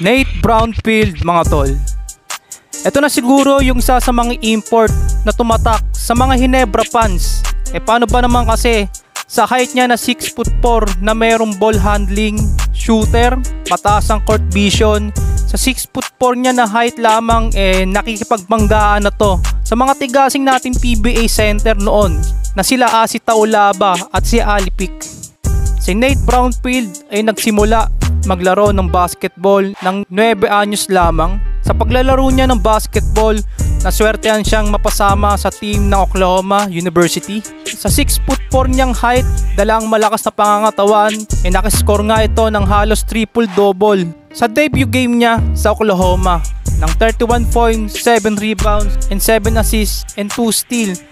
Nate Brownfield mga tol. Ito na siguro yung isa sa mga import na tumatak sa mga Ginebra fans. Paano ba naman kasi sa height niya na 6'4" na mayroong ball handling, shooter, mataas ang court vision. Sa 6'4" niya na height lamang nakikipagbanggaan na to sa mga tigasing nating PBA center noon na sila Asi Taulaba at si Alipik. Si Nate Brownfield ay nagsimula maglaro ng basketball ng 9 anyos lamang. Sa paglalaro niya ng basketball, naswertehan siyang mapasama sa team ng Oklahoma University. Sa 6'4" niyang height, dalang malakas na pangangatawan, nakascore nga ito ng halos triple-double sa debut game niya sa Oklahoma ng 31 points, 7 rebounds, and 7 assists and 2 steals.